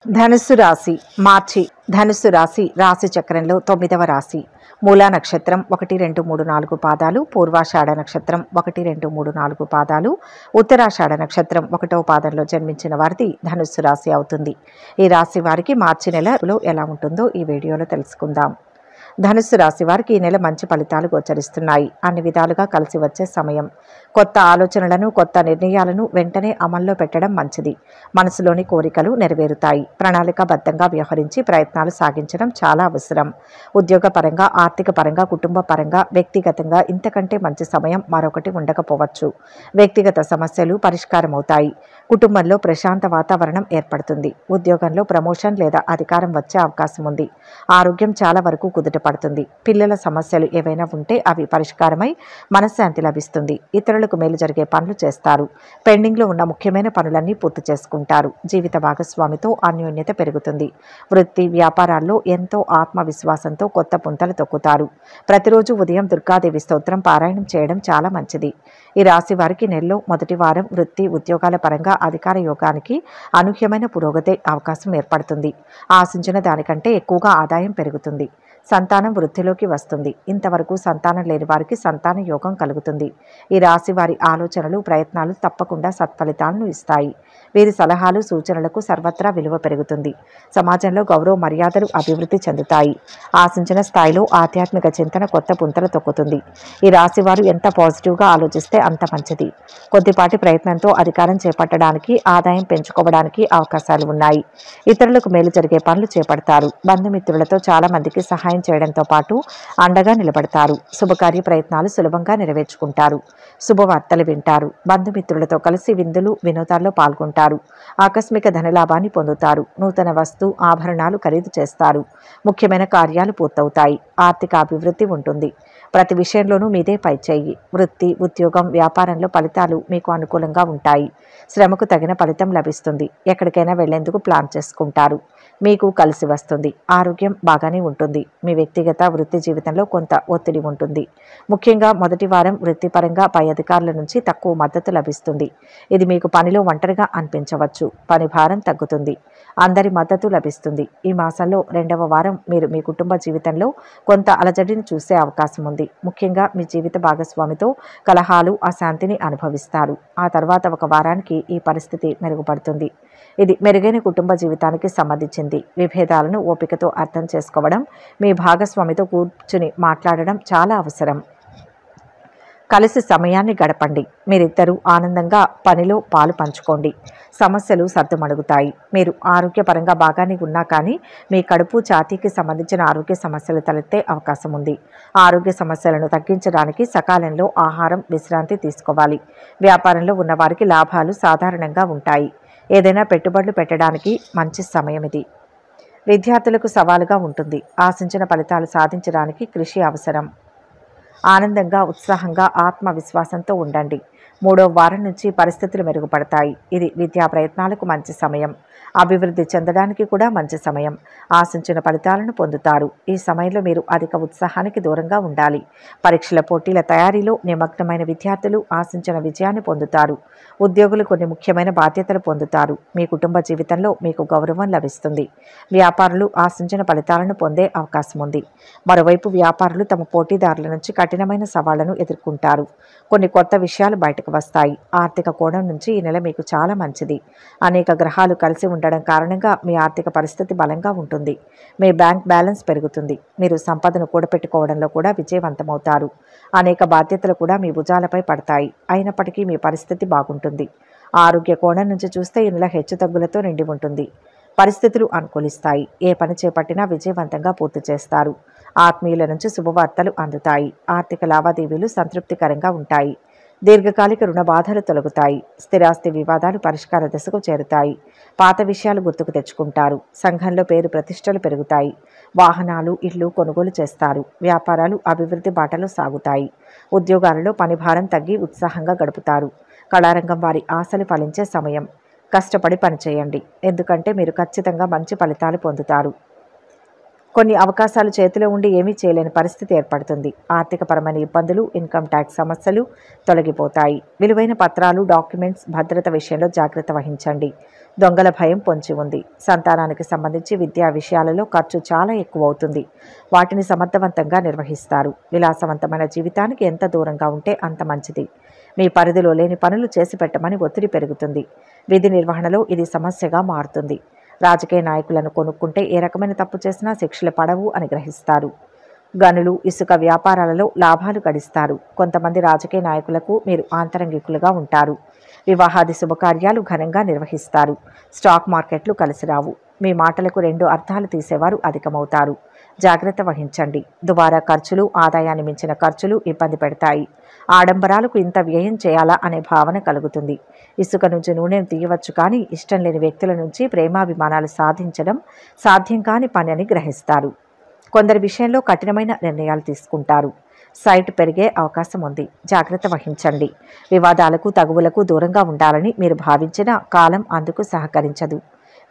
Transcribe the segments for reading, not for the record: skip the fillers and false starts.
ధనుస్సు రాశి మార్చి. ధనుస్సు రాశి రాశి చక్రంలో 9వ రాశి. మూలా నక్షత్రం 1, 2, 3, 4 పాదాలు, పూర్వాషాఢ నక్షత్రం 1, 2, 3, 4 పాదాలు, ఉత్తరాషాఢ నక్షత్రం 1వ పాదంలో జన్మించిన వారిది ధనుస్సు రాశి అవుతుంది. ఈ రాశి వారికి మార్చి నెలలో ఎలా ఉంటుందో ఈ వీడియోలో తెలుసుకుందాం. ధనుస్సు రాశి వారికి ఈ నెల మంచి ఫలితాలు గోచరిస్తున్నాయి. అన్ని విధాలుగా కలిసి వచ్చే సమయం. కొత్త ఆలోచనలను, కొత్త నిర్ణయాలను వెంటనే అమల్లో పెట్టడం మంచిది. మనసులోని కోరికలు నెరవేరుతాయి. ప్రణాళికాబద్ధంగా వ్యవహరించి ప్రయత్నాలు సాగించడం చాలా అవసరం. ఉద్యోగ పరంగా, ఆర్థిక పరంగా, కుటుంబ పరంగా, వ్యక్తిగతంగా ఇంతకంటే మంచి సమయం మరొకటి ఉండకపోవచ్చు. వ్యక్తిగత సమస్యలు పరిష్కారమవుతాయి. కుటుంబంలో ప్రశాంత వాతావరణం ఏర్పడుతుంది. ఉద్యోగంలో ప్రమోషన్ లేదా అధికారం వచ్చే అవకాశం ఉంది. ఆరోగ్యం చాలా వరకు కుదుటపడుతుంది. పిల్లల సమస్యలు ఏవైనా ఉంటే అవి పరిష్కారమై మనశ్శాంతి లభిస్తుంది. ఇతరులకు మేలు జరిగే పనులు చేస్తారు. పెండింగ్లో ఉన్న ముఖ్యమైన పనులన్నీ పూర్తి చేసుకుంటారు. జీవిత భాగస్వామితో అన్యోన్యత పెరుగుతుంది. వృత్తి, వ్యాపారాల్లో ఎంతో ఆత్మవిశ్వాసంతో కొత్త పుంతలు తొక్కుతారు. ప్రతిరోజు ఉదయం దుర్గాదేవి స్తోత్రం పారాయణం చేయడం చాలా మంచిది. ఈ రాశి వారికి నెలలో మొదటి వారం వృత్తి, ఉద్యోగాల పరంగా అధికార యోగానికి అనూహ్యమైన పురోగతి అవకాశం ఏర్పడుతుంది. ఆశించిన దానికంటే ఎక్కువగా ఆదాయం పెరుగుతుంది. సంతానం వృద్ధిలోకి వస్తుంది. ఇంతవరకు సంతానం లేని వారికి సంతాన యోగం కలుగుతుంది. ఈ రాశి వారి ఆలోచనలు, ప్రయత్నాలు తప్పకుండా సత్ఫలితాలను ఇస్తాయి. వీరి సలహాలు, సూచనలకు సర్వత్రా విలువ పెరుగుతుంది. సమాజంలో గౌరవ మర్యాదలు అభివృద్ధి చెందుతాయి. ఆశించిన స్థాయిలో ఆధ్యాత్మిక చింతన కొత్త పుంతలు తొక్కుతుంది. ఈ రాశి వారు ఎంత పాజిటివ్గా ఆలోచిస్తే అంత మంచిది. కొద్దిపాటి ప్రయత్నంతో అధికారం చేపట్టడానికి, ఆదాయం పెంచుకోవడానికి అవకాశాలు ఉన్నాయి. ఇతరులకు మేలు జరిగే పనులు చేపడతారు. బంధుమిత్రులతో చాలా మందికి సహాయం చేయడంతో పాటు అండగా నిలబడతారు. శుభకార్య ప్రయత్నాలు సులభంగా నెరవేర్చుకుంటారు. శుభవార్తలు వింటారు. బంధుమిత్రులతో కలిసి విందులు, వినోదాల్లో పాల్గొంటారు. ఆకస్మిక ధనలాభాన్ని పొందుతారు. నూతన వస్తు, ఆభరణాలు ఖరీదు చేస్తారు. ముఖ్యమైన కార్యాలు పూర్తవుతాయి. ఆర్థిక అభివృద్ధి ఉంటుంది. ప్రతి విషయంలోనూ మీదే పైచేయి. వృత్తి, ఉద్యోగం, వ్యాపారంలో ఫలితాలు మీకు అనుకూలంగా ఉంటాయి. శ్రమకు తగిన ఫలితం లభిస్తుంది. ఎక్కడికైనా వెళ్లేందుకు ప్లాన్ చేసుకుంటారు. మీకు కలిసి వస్తుంది. ఆరోగ్యం బాగానే ఉంటుంది. మీ వ్యక్తిగత, వృత్తి జీవితంలో కొంత ఒత్తిడి ఉంటుంది. ముఖ్యంగా మొదటి వారం వృత్తిపరంగా పై అధికారుల నుంచి తక్కువ మద్దతు లభిస్తుంది. ఇది మీకు పనిలో ఒంటరిగా అనిపించవచ్చు. పని భారం తగ్గుతుంది. అందరి మద్దతు లభిస్తుంది. ఈ మాసంలో 2వ వారం మీరు మీ కుటుంబ జీవితంలో కొంత అలజడిని చూసే అవకాశం ఉంది. ముఖ్యంగా మీ జీవిత భాగస్వామితో కలహాలు, అశాంతిని అనుభవిస్తారు. ఆ తర్వాత ఒక వారానికి ఈ పరిస్థితి మెరుగుపడుతుంది. ఇది మెరుగైన కుటుంబ జీవితానికి సంబంధించింది. విభేదాలను ఓపికతో అర్థం చేసుకోవడం, మీ భాగస్వామితో కూర్చుని మాట్లాడడం చాలా అవసరం. కలిసి సమయాన్ని గడపండి. మీరిద్దరూ ఆనందంగా పనిలో పాలు పంచుకోండి. సమస్యలు సర్దుమణుగుతాయి. మీరు ఆరోగ్యపరంగా బాగానే ఉన్నా కానీ మీ కడుపు, ఛాతీకి సంబంధించిన ఆరోగ్య సమస్యలు తలెత్తే అవకాశం ఉంది. ఆరోగ్య సమస్యలను తగ్గించడానికి సకాలంలో ఆహారం, విశ్రాంతి తీసుకోవాలి. వ్యాపారంలో ఉన్నవారికి లాభాలు సాధారణంగా ఉంటాయి. ఏదైనా పెట్టుబడులు పెట్టడానికి మంచి సమయం ఇది. విద్యార్థులకు సవాలుగా ఉంటుంది. ఆశించిన ఫలితాలు సాధించడానికి కృషి అవసరం. ఆనందంగా, ఉత్సాహంగా, ఆత్మవిశ్వాసంతో ఉండండి. 3వ వారం నుంచి పరిస్థితులు మెరుగుపడతాయి. ఇది విద్యా ప్రయత్నాలకు మంచి సమయం. అభివృద్ధి చెందడానికి కూడా మంచి సమయం. ఆశించిన ఫలితాలను పొందుతారు. ఈ సమయంలో మీరు అధిక ఉత్సాహానికి దూరంగా ఉండాలి. పరీక్షల పోటీల తయారీలో నిమగ్నమైన విద్యార్థులు ఆశించిన విజయాన్ని పొందుతారు. ఉద్యోగులు కొన్ని ముఖ్యమైన బాధ్యతలు పొందుతారు. మీ కుటుంబ జీవితంలో మీకు గౌరవం లభిస్తుంది. వ్యాపారులు ఆశించిన ఫలితాలను పొందే అవకాశం ఉంది. మరోవైపు వ్యాపారులు తమ పోటీదారుల నుంచి కఠినమైన సవాళ్లను ఎదుర్కొంటారు. కొన్ని కొత్త విషయాలు బయటకు వస్తాయి. ఆర్థిక కోణం నుంచి ఈ నెల మీకు చాలా మంచిది. అనేక గ్రహాలు కలిసి ఉండడం కారణంగా మీ ఆర్థిక పరిస్థితి బలంగా ఉంటుంది. మీ బ్యాంక్ బ్యాలెన్స్ పెరుగుతుంది. మీరు సంపదను కూడపెట్టుకోవడంలో కూడా విజయవంతమవుతారు. అనేక బాధ్యతలు కూడా మీ భుజాలపై పడతాయి. అయినప్పటికీ మీ పరిస్థితి బాగుంటుంది. ఆరోగ్య కోణం నుంచి చూస్తే ఈ నెల హెచ్చుతగ్గులతో నిండి ఉంటుంది. పరిస్థితులు అనుకూలిస్తాయి. ఏ పని చేపట్టినా విజయవంతంగా పూర్తి చేస్తారు. ఆత్మీయుల నుంచి శుభవార్తలు అందుతాయి. ఆర్థిక లావాదేవీలు సంతృప్తికరంగా ఉంటాయి. దీర్ఘకాలిక రుణ బాధలు తొలగుతాయి. స్థిరాస్తి వివాదాలు పరిష్కార దశకు చేరుతాయి. పాత విషయాలు గుర్తుకు తెచ్చుకుంటారు. సంఘంలో పేరు ప్రతిష్టలు పెరుగుతాయి. వాహనాలు, ఇళ్లు కొనుగోలు చేస్తారు. వ్యాపారాలు అభివృద్ధి బాటలో సాగుతాయి. ఉద్యోగాలలో పని భారం తగ్గి ఉత్సాహంగా గడుపుతారు. కళారంగం వారి ఆశలు ఫలించే సమయం. కష్టపడి పనిచేయండి. ఎందుకంటే మీరు ఖచ్చితంగా మంచి ఫలితాలు పొందుతారు. కొన్ని అవకాశాలు చేతిలో ఉండి ఏమీ చేయలేని పరిస్థితి ఏర్పడుతుంది. ఆర్థికపరమైన ఇబ్బందులు, ఇన్కమ్ ట్యాక్స్ సమస్యలు తొలగిపోతాయి. విలువైన పత్రాలు, డాక్యుమెంట్స్ భద్రత విషయంలో జాగ్రత్త వహించండి. దొంగల భయం పొంచి ఉంది. సంతానానికి సంబంధించి విద్యా విషయాలలో ఖర్చు చాలా ఎక్కువ అవుతుంది. వాటిని సమర్థవంతంగా నిర్వహిస్తారు. విలాసవంతమైన జీవితానికి ఎంత దూరంగా ఉంటే అంత మంచిది. మీ పరిధిలో లేని పనులు చేసి పెట్టమని ఒత్తిడి పెరుగుతుంది. విధి నిర్వహణలో ఇది సమస్యగా మారుతుంది. రాజకీయ నాయకులను కొనుక్కుంటే ఏ రకమైన తప్పు చేసినా శిక్షలు పడవు అని గ్రహిస్తారు. గనులు, ఇసుక వ్యాపారాలలో లాభాలు గడిస్తారు. కొంతమంది రాజకీయ నాయకులకు మీరు ఆంతరంగికులుగా ఉంటారు. వివాహాది శుభకార్యాలు ఘనంగా నిర్వహిస్తారు. స్టాక్ మార్కెట్లు కలిసిరావు. మీ మాటలకు 2 అర్థాలు తీసేవారు అధికమవుతారు. జాగ్రత్త వహించండి. దుబారా ఖర్చులు, ఆదాయాన్ని మించిన ఖర్చులు ఇబ్బంది పెడతాయి. ఆడంబరాలకు ఇంత వ్యయం చేయాలా అనే భావన కలుగుతుంది. ఇసుక నుంచి నూనెను తీయవచ్చు, కానీ ఇష్టం లేని వ్యక్తుల నుంచి ప్రేమాభిమానాలు సాధించడం సాధ్యం కాని పని అని గ్రహిస్తారు. కొందరి విషయంలో కఠినమైన నిర్ణయాలు తీసుకుంటారు. సైట్ పెరిగే అవకాశం ఉంది. జాగ్రత్త వహించండి. వివాదాలకు, తగువులకు దూరంగా ఉండాలని మీరు భావించిన కాలం అందుకు సహకరించదు.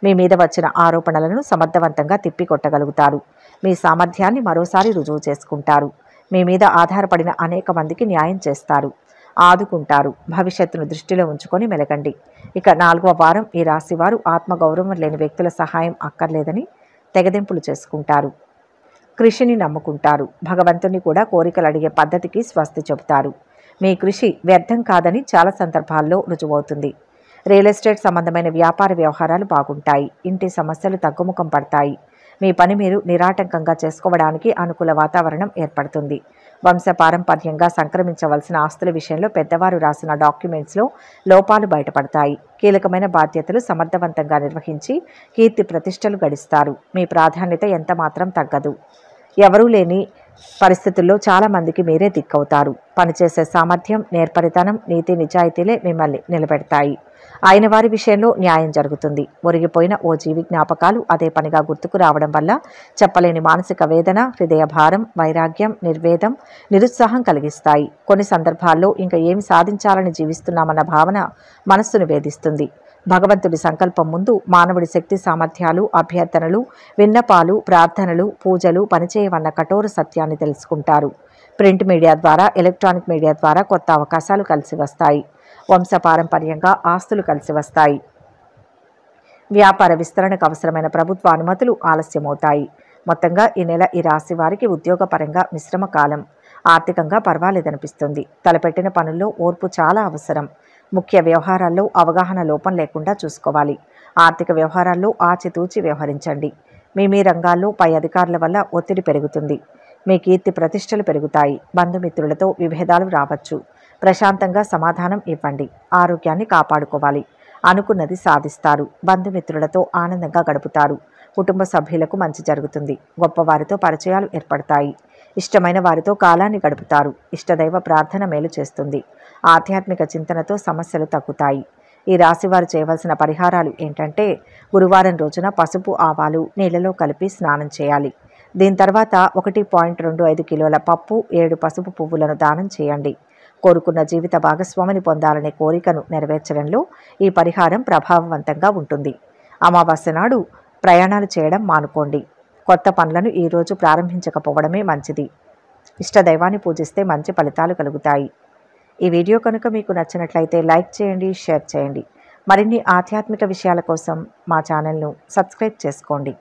మీ మీద వచ్చిన ఆరోపణలను సమర్థవంతంగా తిప్పికొట్టగలుగుతారు. మీ సామర్థ్యాన్ని మరోసారి రుజువు చేసుకుంటారు. మీ మీద ఆధారపడిన అనేక మందికి న్యాయం చేస్తారు, ఆదుకుంటారు. భవిష్యత్తును దృష్టిలో ఉంచుకొని మెలగండి. ఇక 4వ వారం ఈ రాశివారు ఆత్మగౌరవం లేని వ్యక్తుల సహాయం అక్కర్లేదని తెగదెంపులు చేసుకుంటారు. కృషిని నమ్ముకుంటారు. భగవంతుని కూడా కోరికలు అడిగే పద్ధతికి స్వస్తి చెబుతారు. మీ కృషి వ్యర్థం కాదని చాలా సందర్భాల్లో రుజువవుతుంది. రియల్ ఎస్టేట్ సంబంధమైన వ్యాపార వ్యవహారాలు బాగుంటాయి. ఇంటి సమస్యలు తగ్గుముఖం పడతాయి. మీ పని మీరు నిరాటంకంగా చేసుకోవడానికి అనుకూల వాతావరణం ఏర్పడుతుంది. వంశపారంపర్యంగా సంక్రమించవలసిన ఆస్తుల విషయంలో పెద్దవారు రాసిన డాక్యుమెంట్స్లో లోపాలు బయటపడతాయి. కీలకమైన బాధ్యతలు సమర్థవంతంగా నిర్వహించి కీర్తి ప్రతిష్టలు గడిస్తారు. మీ ప్రాధాన్యత ఎంత మాత్రం తగ్గదు. ఎవరూ లేని పరిస్థితుల్లో చాలామందికి మీరే దిక్కవుతారు. పనిచేసే సామర్థ్యం, నేర్పరితనం, నీతి నిజాయితీలే మిమ్మల్ని నిలబెడతాయి. అయిన వారి విషయంలో న్యాయం జరుగుతుంది. ఒరిగిపోయిన ఓ జీవి జ్ఞాపకాలు అదే పనిగా గుర్తుకు రావడం వల్ల చెప్పలేని మానసిక వేదన, హృదయ భారం, వైరాగ్యం, నిర్వేదం, నిరుత్సాహం కలిగిస్తాయి. కొన్ని సందర్భాల్లో ఇంకా ఏమి సాధించాలని జీవిస్తున్నామన్న భావన మనస్సును వేధిస్తుంది. భగవంతుడి సంకల్పం ముందు మానవుడి శక్తి సామర్థ్యాలు, అభ్యర్థనలు, విన్నపాలు, ప్రార్థనలు, పూజలు పనిచేయవన్న కఠోర సత్యాన్ని తెలుసుకుంటారు. ప్రింట్ మీడియా ద్వారా, ఎలక్ట్రానిక్ మీడియా ద్వారా కొత్త అవకాశాలు కలిసి వస్తాయి. వంశపారంపర్యంగా ఆస్తులు కలిసి వస్తాయి. వ్యాపార విస్తరణకు అవసరమైన ప్రభుత్వ అనుమతులు ఆలస్యమవుతాయి. మొత్తంగా ఈ నెల ఈ రాశి వారికి ఉద్యోగపరంగా మిశ్రమ కాలం. ఆర్థికంగా పర్వాలేదనిపిస్తుంది. తలపెట్టిన పనుల్లో ఓర్పు చాలా అవసరం. ముఖ్య వ్యవహారాల్లో అవగాహన లోపం లేకుండా చూసుకోవాలి. ఆర్థిక వ్యవహారాల్లో ఆచితూచి వ్యవహరించండి. మీ రంగాల్లో పై అధికారుల వల్ల ఒత్తిడి పెరుగుతుంది. మీ కీర్తి ప్రతిష్టలు పెరుగుతాయి. బంధుమిత్రులతో విభేదాలు రావచ్చు. ప్రశాంతంగా సమాధానం ఇవ్వండి. ఆరోగ్యాన్ని కాపాడుకోవాలి. అనుకున్నది సాధిస్తారు. బంధుమిత్రులతో ఆనందంగా గడుపుతారు. కుటుంబ సభ్యులకు మంచి జరుగుతుంది. గొప్పవారితో పరిచయాలు ఏర్పడతాయి. ఇష్టమైన వారితో కాలాన్ని గడుపుతారు. ఇష్టదైవ ప్రార్థన మేలు చేస్తుంది. ఆధ్యాత్మిక చింతనతో సమస్యలు తగ్గుతాయి. ఈ రాశివారు చేయవలసిన పరిహారాలు ఏంటంటే, గురువారం రోజున పసుపు ఆవాలు నీళ్లలో కలిపి స్నానం చేయాలి. దీని తర్వాత 1.25 కిలోల పప్పు, 7 పసుపు పువ్వులను దానం చేయండి. కోరుకున్న జీవిత భాగస్వామిని పొందాలనే కోరికను నెరవేర్చడంలో ఈ పరిహారం ప్రభావవంతంగా ఉంటుంది. అమావాస్య నాడు ప్రయాణాలు చేయడం మానుకోండి. కొత్త పనులను ఈరోజు ప్రారంభించకపోవడమే మంచిది. ఇష్టదైవాన్ని పూజిస్తే మంచి ఫలితాలు కలుగుతాయి. ఈ వీడియో కనుక మీకు నచ్చినట్లయితే లైక్ చేయండి, షేర్ చేయండి. మరిన్ని ఆధ్యాత్మిక విషయాల కోసం మా ఛానల్ను సబ్స్క్రైబ్ చేసుకోండి.